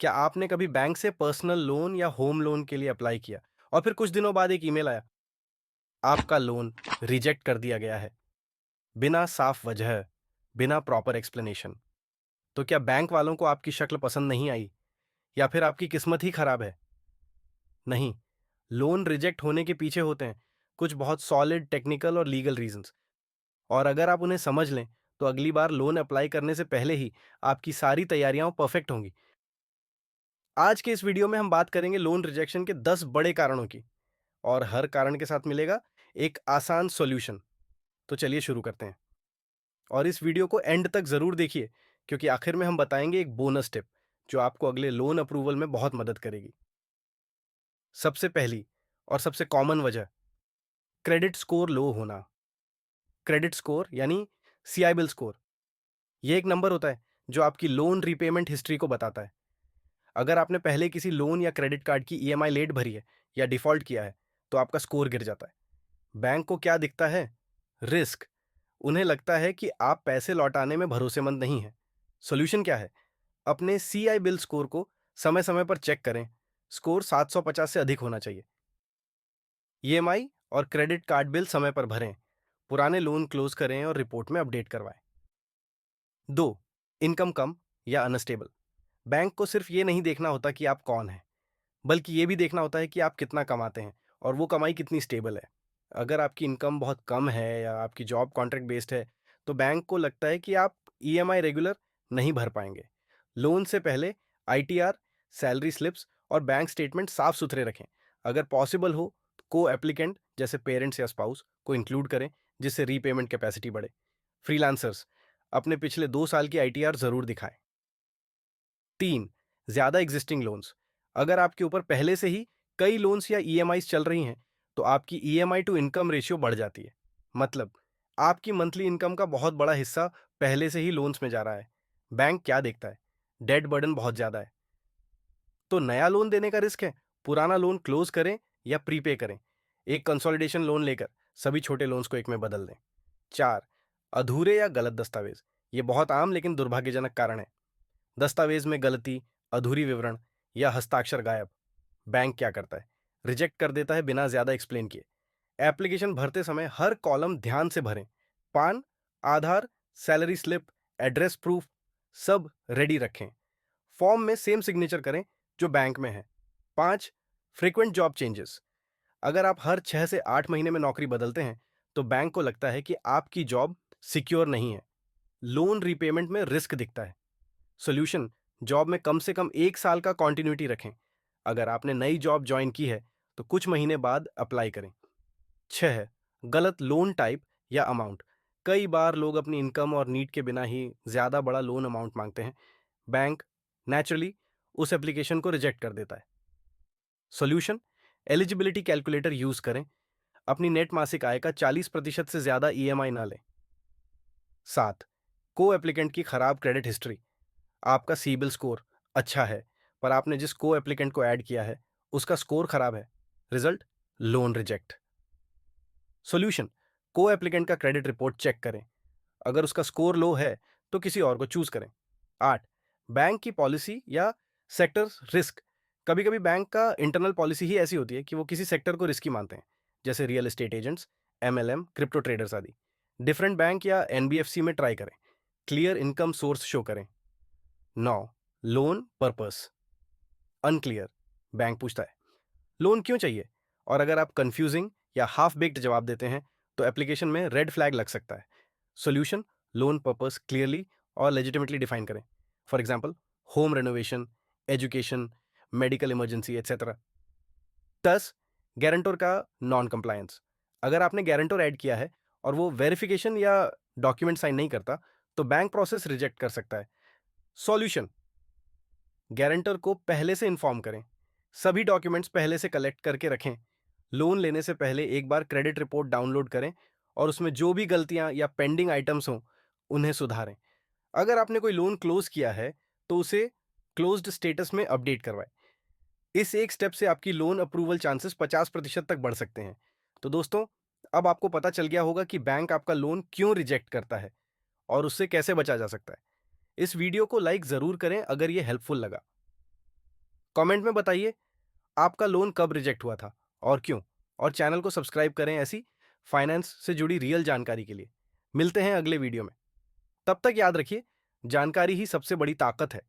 क्या आपने कभी बैंक से पर्सनल लोन या होम लोन के लिए अप्लाई किया और फिर कुछ दिनों बाद एक ईमेल आया, आपका लोन रिजेक्ट कर दिया गया है, बिना साफ वजह, बिना प्रॉपर एक्सप्लेनेशन? तो क्या बैंक वालों को आपकी शक्ल पसंद नहीं आई या फिर आपकी किस्मत ही खराब है? नहीं, लोन रिजेक्ट होने के पीछे होते हैं कुछ बहुत सॉलिड टेक्निकल और लीगल रीजंस, और अगर आप उन्हें समझ लें तो अगली बार लोन अप्लाई करने से पहले ही आपकी सारी तैयारियां परफेक्ट होंगी। आज के इस वीडियो में हम बात करेंगे लोन रिजेक्शन के 10 बड़े कारणों की, और हर कारण के साथ मिलेगा एक आसान सॉल्यूशन। तो चलिए शुरू करते हैं, और इस वीडियो को एंड तक जरूर देखिए, क्योंकि आखिर में हम बताएंगे एक बोनस टिप जो आपको अगले लोन अप्रूवल में बहुत मदद करेगी। सबसे पहली और सबसे कॉमन वजह, क्रेडिट स्कोर लो होना। क्रेडिट स्कोर यानी सीआईबिल स्कोर, यह एक नंबर होता है जो आपकी लोन रीपेमेंट हिस्ट्री को बताता है। अगर आपने पहले किसी लोन या क्रेडिट कार्ड की ईएमआई लेट भरी है या डिफॉल्ट किया है, तो आपका स्कोर गिर जाता है। बैंक को क्या दिखता है? रिस्क। उन्हें लगता है कि आप पैसे लौटाने में भरोसेमंद नहीं हैं। सॉल्यूशन क्या है? अपने सीआई बिल स्कोर को समय समय पर चेक करें। स्कोर 750 से अधिक होना चाहिए। ईएमआई और क्रेडिट कार्ड बिल समय पर भरें। पुराने लोन क्लोज करें और रिपोर्ट में अपडेट करवाएं। 2. इनकम कम या अनस्टेबल। बैंक को सिर्फ ये नहीं देखना होता कि आप कौन हैं, बल्कि ये भी देखना होता है कि आप कितना कमाते हैं और वो कमाई कितनी स्टेबल है। अगर आपकी इनकम बहुत कम है या आपकी जॉब कॉन्ट्रैक्ट बेस्ड है, तो बैंक को लगता है कि आप ईएमआई रेगुलर नहीं भर पाएंगे। लोन से पहले आईटीआर, सैलरी स्लिप्स और बैंक स्टेटमेंट साफ सुथरे रखें। अगर पॉसिबल हो तो को एप्लीकेंट जैसे पेरेंट्स या स्पाउस को इंक्लूड करें, जिससे रीपेमेंट कैपेसिटी बढ़े। फ्रीलांसर्स अपने पिछले 2 साल की आईटीआर जरूर दिखाएं। 3. ज्यादा एग्जिस्टिंग लोन्स। अगर आपके ऊपर पहले से ही कई लोन्स या ईएमआई चल रही हैं, तो आपकी ईएमआई टू इनकम रेशियो बढ़ जाती है। मतलब आपकी मंथली इनकम का बहुत बड़ा हिस्सा पहले से ही लोन्स में जा रहा है। बैंक क्या देखता है? डेट बर्डन बहुत ज्यादा है, तो नया लोन देने का रिस्क है। पुराना लोन क्लोज करें या प्रीपे करें। एक कंसोलिडेशन लोन लेकर सभी छोटे लोन्स को एक में बदल दें। 4. अधूरे या गलत दस्तावेज। ये बहुत आम लेकिन दुर्भाग्यजनक कारण है। दस्तावेज में गलती, अधूरी विवरण या हस्ताक्षर गायब। बैंक क्या करता है? रिजेक्ट कर देता है बिना ज्यादा एक्सप्लेन किए। एप्लीकेशन भरते समय हर कॉलम ध्यान से भरें। पान, आधार, सैलरी स्लिप, एड्रेस प्रूफ सब रेडी रखें। फॉर्म में सेम सिग्नेचर करें जो बैंक में है। 5. Frequent job changes. अगर आप हर 6 से 8 महीने में नौकरी बदलते हैं, तो बैंक को लगता है कि आपकी जॉब सिक्योर नहीं है। लोन रीपेमेंट में रिस्क दिखता है। सॉल्यूशन, जॉब में कम से कम 1 साल का कॉन्टिन्यूटी रखें। अगर आपने नई जॉब ज्वाइन की है, तो कुछ महीने बाद अप्लाई करें। 6. गलत लोन टाइप या अमाउंट। कई बार लोग अपनी इनकम और नीड के बिना ही ज्यादा बड़ा लोन अमाउंट मांगते हैं। बैंक नेचुरली उस एप्लीकेशन को रिजेक्ट कर देता है। सॉल्यूशन, एलिजिबिलिटी कैलकुलेटर यूज करें। अपनी नेट मासिक आय का 40% से ज्यादा ईएमआई ना लें। 7. को एप्लीकेंट की खराब क्रेडिट हिस्ट्री। आपका सीबिल स्कोर अच्छा है, पर आपने जिस को एप्लीकेंट को ऐड किया है उसका स्कोर खराब है। Result, loan reject. सॉल्यूशन, को एप्लीकेंट का क्रेडिट रिपोर्ट चेक करें। अगर उसका स्कोर लो है, तो किसी और को चूज करें। 8. बैंक की पॉलिसी या सेक्टर रिस्क। कभी कभी बैंक का इंटरनल पॉलिसी ही ऐसी होती है कि वो किसी सेक्टर को रिस्की मानते हैं, जैसे real estate agents, MLM, crypto traders आदि। डिफरेंट बैंक या एनबीएफसी में ट्राई करें। क्लियर इनकम सोर्स शो करें। 9. Loan purpose unclear. बैंक पूछता है, लोन क्यों चाहिए? और अगर आप कंफ्यूजिंग या हाफ बेक्ड जवाब देते हैं, तो एप्लीकेशन में रेड फ्लैग लग सकता है। सॉल्यूशन, लोन पर्पस क्लियरली और लेजिटिमेटली डिफाइन करें। For example, home renovation, education, medical emergency etcetera. 10. Guarantor का नॉन कंप्लायंस। अगर आपने गारंटर ऐड किया है और वो वेरिफिकेशन या डॉक्यूमेंट साइन नहीं करता, तो बैंक प्रोसेस रिजेक्ट कर सकता है। सॉल्यूशन, गारंटर को पहले से इन्फॉर्म करें। सभी डॉक्यूमेंट्स पहले से कलेक्ट करके रखें। लोन लेने से पहले एक बार क्रेडिट रिपोर्ट डाउनलोड करें और उसमें जो भी गलतियां या पेंडिंग आइटम्स हों, उन्हें सुधारें। अगर आपने कोई लोन क्लोज किया है, तो उसे क्लोज्ड स्टेटस में अपडेट करवाएं। इस एक स्टेप से आपकी लोन अप्रूवल चांसेस 50% तक बढ़ सकते हैं। तो दोस्तों, अब आपको पता चल गया होगा कि बैंक आपका लोन क्यों रिजेक्ट करता है और उससे कैसे बचा जा सकता है। इस वीडियो को लाइक जरूर करें अगर ये हेल्पफुल लगा। कमेंट में बताइए आपका लोन कब रिजेक्ट हुआ था और क्यों। और चैनल को सब्सक्राइब करें ऐसी फाइनेंस से जुड़ी रियल जानकारी के लिए। मिलते हैं अगले वीडियो में। तब तक याद रखिए, जानकारी ही सबसे बड़ी ताकत है।